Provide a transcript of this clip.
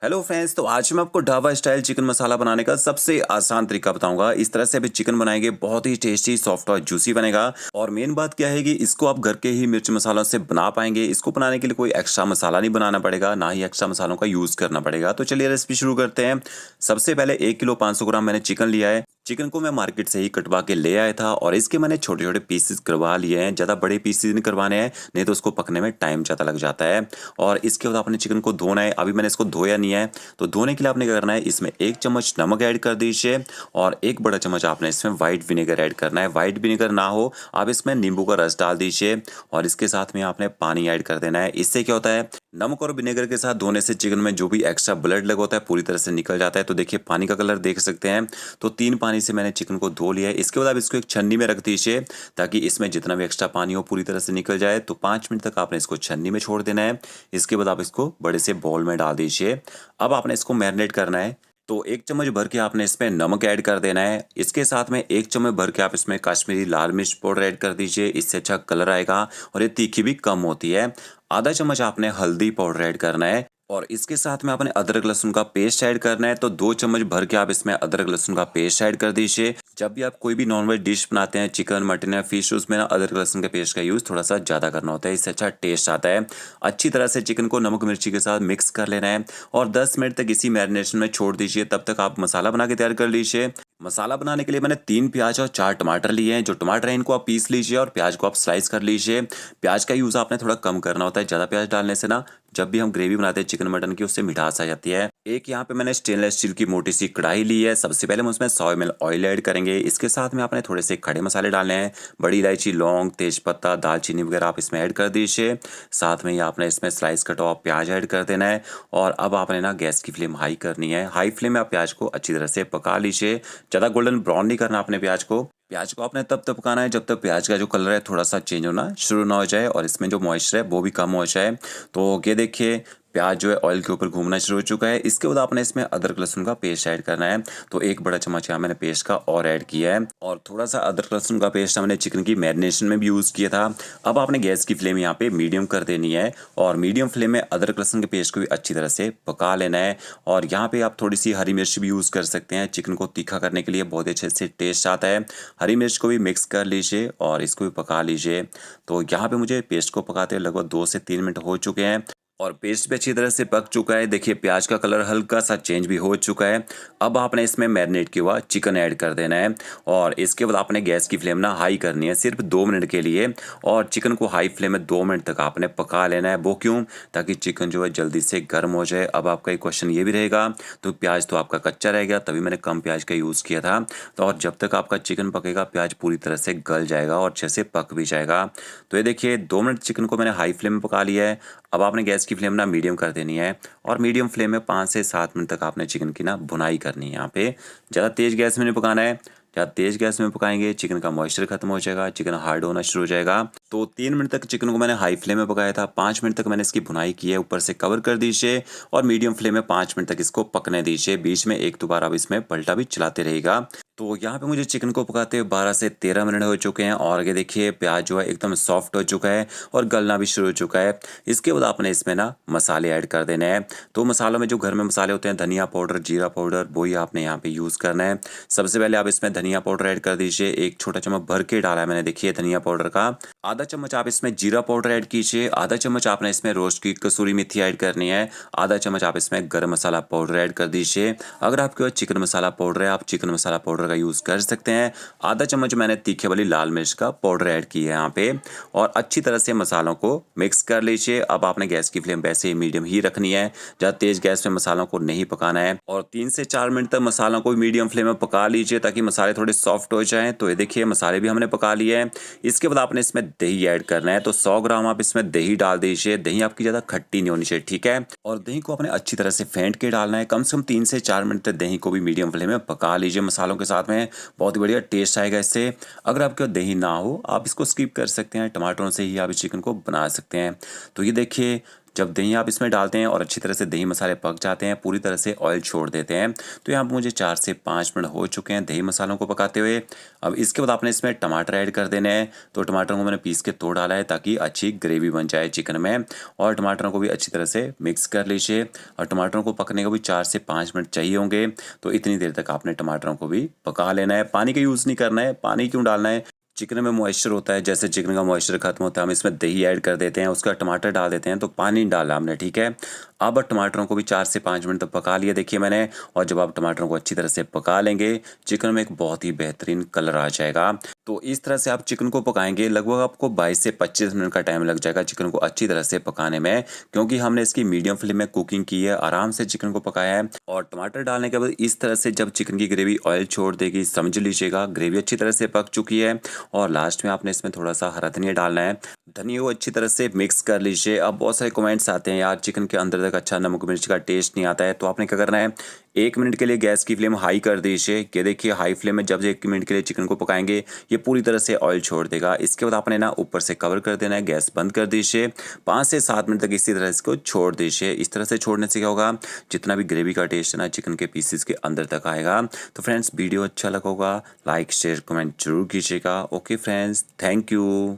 Hello friends, तो आज मैं आपको ढाबा स्टाइल चिकन मसाला बनाने का सबसे आसान तरीका बताऊंगा। इस तरह से अभी चिकन बनाएंगे, बहुत ही टेस्टी, सॉफ्ट और जूसी बनेगा। और मेन बात क्या है कि इसको आप घर के ही मिर्च मसालों से बना पाएंगे। इसको बनाने के लिए कोई एक्स्ट्रा मसाला नहीं बनाना पड़ेगा, ना ही एक्स्ट्रा मसालों का यूज करना पड़ेगा। तो चलिए रेसिपी शुरू करते हैं। सबसे पहले 1 किलो 500 ग्राम मैंने चिकन लिया है। चिकन को मैं मार्केट से ही कटवा के ले आया था और इसके मैंने छोटे छोटे पीसेस करवा लिए हैं। ज़्यादा बड़े पीसेस नहीं करवाने हैं, नहीं तो उसको पकने में टाइम ज़्यादा लग जाता है। और इसके बाद आपने चिकन को धोना है। अभी मैंने इसको धोया नहीं है, तो धोने के लिए आपने क्या करना है, इसमें 1 चम्मच नमक ऐड कर दीजिए और 1 बड़ा चम्मच आपने इसमें व्हाइट विनेगर ऐड करना है। व्हाइट विनेगर ना हो, आप इसमें नींबू का रस डाल दीजिए और इसके साथ में आपने पानी ऐड कर देना है। इससे क्या होता है, नमक और विनेगर के साथ धोने से चिकन में जो भी एक्स्ट्रा ब्लड लगा होता है पूरी तरह से निकल जाता है। तो देखिए पानी का कलर देख सकते हैं। तो 3 पानी से मैंने चिकन को धो लिया है। इसके बाद आप इसको एक छन्नी में रख दीजिए ताकि इसमें जितना भी एक्स्ट्रा पानी हो पूरी तरह से निकल जाए। तो 5 मिनट तक आपने इसको छन्नी में छोड़ देना है। इसके बाद आप इसको बड़े से बाउल में डाल दीजिए। अब आपने इसको मैरिनेट करना है। तो 1 चम्मच भर के आपने इसमें नमक ऐड कर देना है। इसके साथ में 1 चम्मच भर के आप इसमें कश्मीरी लाल मिर्च पाउडर ऐड कर दीजिए, इससे अच्छा कलर आएगा और ये तीखी भी कम होती है। आधा चम्मच आपने हल्दी पाउडर ऐड करना है और इसके साथ में आपने अदरक लहसुन का पेस्ट ऐड करना है। तो 2 चम्मच भर के आप इसमें अदरक लहसुन का पेस्ट ऐड कर दीजिए। जब भी आप कोई भी नॉनवेज डिश बनाते हैं, चिकन मटन या फिश, उसमें ना अदरक लहसुन के पेस्ट का यूज़ थोड़ा सा ज़्यादा करना होता है, इससे अच्छा टेस्ट आता है। अच्छी तरह से चिकन को नमक मिर्ची के साथ मिक्स कर लेना है और 10 मिनट तक इसी मैरिनेशन में छोड़ दीजिए। तब तक आप मसाला बना के तैयार कर लीजिए। मसाला बनाने के लिए मैंने 3 प्याज और 4 टमाटर लिए हैं। जो टमाटर है इनको आप पीस लीजिए और प्याज को आप स्लाइस कर लीजिए। प्याज का यूज़ आपने थोड़ा कम करना होता है, ज़्यादा प्याज डालने से ना जब भी हम ग्रेवी बनाते हैं चिकन मटन की, उससे मिठास आ जाती है। एक यहाँ पे मैंने स्टेनलेस स्टील की मोटी सी कढ़ाई ली है। सबसे पहले हम उसमें 100 ml ऑयल ऐड करेंगे। इसके साथ में आपने थोड़े से खड़े मसाले डालने हैं। बड़ी इलायची, लौंग, तेजपत्ता, दालचीनी वगैरह आप इसमें ऐड कर दीजिए। साथ में ही आपने इसमें स्लाइस कटा हुआ प्याज ऐड कर देना है और अब आपने ना गैस की फ्लेम हाई करनी है। हाई फ्लेम में आप प्याज को अच्छी तरह से पका लीजिए। ज़्यादा गोल्डन ब्राउन नहीं करना आपने प्याज को। प्याज को आपने तब तक पकाना है जब तक प्याज का जो कलर है थोड़ा सा चेंज होना शुरू ना हो जाए और इसमें जो मॉइस्चर है वो भी कम हो जाए। तो ये देखिए प्याज जो है ऑयल के ऊपर घूमना शुरू हो चुका है। इसके बाद आपने इसमें अदरक लहसुन का पेस्ट ऐड करना है। तो 1 बड़ा चम्मच यहाँ मैंने पेस्ट का और ऐड किया है और थोड़ा सा अदरक लहसुन का पेस्ट हमने चिकन की मैरिनेशन में भी यूज़ किया था। अब आपने गैस की फ्लेम यहाँ पे मीडियम कर देनी है और मीडियम फ्लेम में अदरक लहसुन के पेस्ट को भी अच्छी तरह से पका लेना है। और यहाँ पे आप थोड़ी सी हरी मिर्च भी यूज़ कर सकते हैं, चिकन को तीखा करने के लिए बहुत अच्छे से टेस्ट आता है। हरी मिर्च को भी मिक्स कर लीजिए और इसको भी पका लीजिए। तो यहाँ पे मुझे पेस्ट को पकाते हुए लगभग 2 से 3 मिनट हो चुके हैं और पेस्ट भी अच्छी तरह से पक चुका है। देखिए प्याज का कलर हल्का सा चेंज भी हो चुका है। अब आपने इसमें मैरिनेट किया हुआ चिकन ऐड कर देना है और इसके बाद आपने गैस की फ्लेम ना हाई करनी है सिर्फ 2 मिनट के लिए और चिकन को हाई फ्लेम में 2 मिनट तक आपने पका लेना है। वो क्यों? ताकि चिकन जो है जल्दी से गर्म हो जाए। अब आपका एक क्वेश्चन ये भी रहेगा, तो प्याज तो आपका कच्चा रह गया, तभी मैंने कम प्याज का यूज़ किया था। तो और जब तक आपका चिकन पकेगा प्याज पूरी तरह से गल जाएगा और अच्छे से पक भी जाएगा। तो ये देखिए 2 मिनट चिकन को मैंने हाई फ्लेम में पका लिया है। अब आपने गैस की फ्लेम ना मीडियम कर देनी है और मीडियम फ्लेम में 5 से 7 मिनट तक आपने चिकन की ना भुनाई करनी है। यहाँ पे ज़्यादा तेज़ गैस में नहीं पकाना है। ज़्यादा तेज़ गैस में पकाएंगे चिकन का मॉइस्चर खत्म हो जाएगा, चिकन हार्ड होना शुरू हो जाएगा। तो 3 मिनट तक चिकन को मैंने हाई फ्लेम में पकाया था। 5 मिनट तक मैंने इसकी भुनाई की है। ऊपर से कवर कर दीजिए और मीडियम फ्लेम में 5 मिनट तक इसको पकने दीजिए। बीच में 1-2 बार आप इसमें पलटा भी चलाते रहेगा। तो यहाँ पे मुझे चिकन को पकाते हुए 12 से 13 मिनट हो चुके हैं और ये देखिए प्याज जो है एकदम सॉफ्ट हो चुका है और गलना भी शुरू हो चुका है। इसके बाद आपने इसमें ना मसाले ऐड कर देने हैं। तो मसालों में जो घर में मसाले होते हैं, धनिया पाउडर, जीरा पाउडर, वही आपने यहाँ पे यूज़ करना है। सबसे पहले आप इसमें धनिया पाउडर ऐड कर दीजिए। 1 छोटा चम्मच भर के डाला है मैंने, देखिए धनिया पाउडर का। आधा चम्मच आप इसमें जीरा पाउडर ऐड कीजिए। आधा चम्मच आपने इसमें रोस्ट की कसूरी मेथी ऐड करनी है। आधा चम्मच आप इसमें गरम मसाला पाउडर ऐड कर दीजिए। अगर आपके पास चिकन मसाला पाउडर है, आप चिकन मसाला पाउडर का यूज़ कर सकते हैं। आधा चम्मच मैंने तीखे वाली लाल मिर्च का पाउडर ऐड किया है यहाँ पे और अच्छी तरह से मसालों को मिक्स कर लीजिए। अब आपने गैस की फ्लेम वैसे ही मीडियम ही रखनी है, ज़्यादा तेज़ गैस में मसालों को नहीं पकाना है और 3 से 4 मिनट तक मसालों को मीडियम फ्लेम में पका लीजिए ताकि मसाले थोड़े सॉफ्ट हो जाएं। तो ये देखिए मसाले भी हमने पका लिए हैं। इसके बाद आपने इसमें दही ऐड करना है। तो 100 ग्राम आप इसमें दही डाल दीजिए। दही आपकी ज़्यादा खट्टी नहीं होनी चाहिए, ठीक है। और दही को आपने अच्छी तरह से फेंट के डालना है। कम से कम 3 से 4 मिनट तक दही को भी मीडियम फ्लेम में पका लीजिए मसालों के साथ में। बहुत ही बढ़िया टेस्ट आएगा इससे। अगर आपके पास दही ना हो आप इसको स्किप कर सकते हैं, टमाटरों से ही आप इस चिकन को बना सकते हैं। तो ये देखिए जब दही आप इसमें डालते हैं और अच्छी तरह से दही मसाले पक जाते हैं, पूरी तरह से ऑयल छोड़ देते हैं, तो यहाँ पर मुझे 4 से 5 मिनट हो चुके हैं दही मसालों को पकाते हुए। अब इसके बाद आपने इसमें टमाटर ऐड कर देने हैं। तो टमाटरों को मैंने पीस के तोड़ डाला है ताकि अच्छी ग्रेवी बन जाए चिकन में, और टमाटरों को भी अच्छी तरह से मिक्स कर लीजिए। और टमाटरों को पकने को भी 4 से 5 मिनट चाहिए होंगे, तो इतनी देर तक आपने टमाटरों को भी पका लेना है। पानी का यूज़ नहीं करना है। पानी क्यों डालना है? चिकन में मॉइस्चर होता है, जैसे चिकन का मॉइस्चर खत्म होता है हम इसमें दही ऐड कर देते हैं, उसका टमाटर डाल देते हैं, तो पानी नहीं डाला हमने, ठीक है। अब टमाटरों को भी 4 से 5 मिनट तक पका लिया देखिए मैंने। और जब आप टमाटरों को अच्छी तरह से पका लेंगे, चिकन में एक बहुत ही बेहतरीन कलर आ जाएगा। तो इस तरह से आप चिकन को पकाएंगे, लगभग आपको 22 से 25 मिनट का टाइम लग जाएगा चिकन को अच्छी तरह से पकाने में, क्योंकि हमने इसकी मीडियम फ्लेम में कुकिंग की है, आराम से चिकन को पकाया है। और टमाटर डालने के बाद इस तरह से जब चिकन की ग्रेवी ऑयल छोड़ देगी, समझ लीजिएगा ग्रेवी अच्छी तरह से पक चुकी है। और लास्ट में आपने इसमें थोड़ा सा हरा धनिया डालना है। धनिया को अच्छी तरह से मिक्स कर लीजिए। अब बहुत सारे कमेंट्स आते हैं, यार चिकन के अंदर तक अच्छा नमक मिर्च का टेस्ट नहीं आता है, तो आपने क्या करना है, 1 मिनट के लिए गैस की फ्लेम हाई कर दीजिए। ये देखिए हाई फ्लेम में जब 1 मिनट के लिए चिकन को पकाएंगे, ये पूरी तरह से ऑयल छोड़ देगा। इसके बाद आपने ना ऊपर से कवर कर देना है, गैस बंद कर दीजिए। 5 से 7 मिनट तक इसी तरह इसको छोड़ दीजिए। इस तरह से छोड़ने से क्या होगा, जितना भी ग्रेवी का टेस्ट है ना चिकन के पीसेस के अंदर तक आएगा। तो फ्रेंड्स वीडियो अच्छा लगा होगा, लाइक शेयर कमेंट जरूर कीजिएगा। Okay friends, thank you.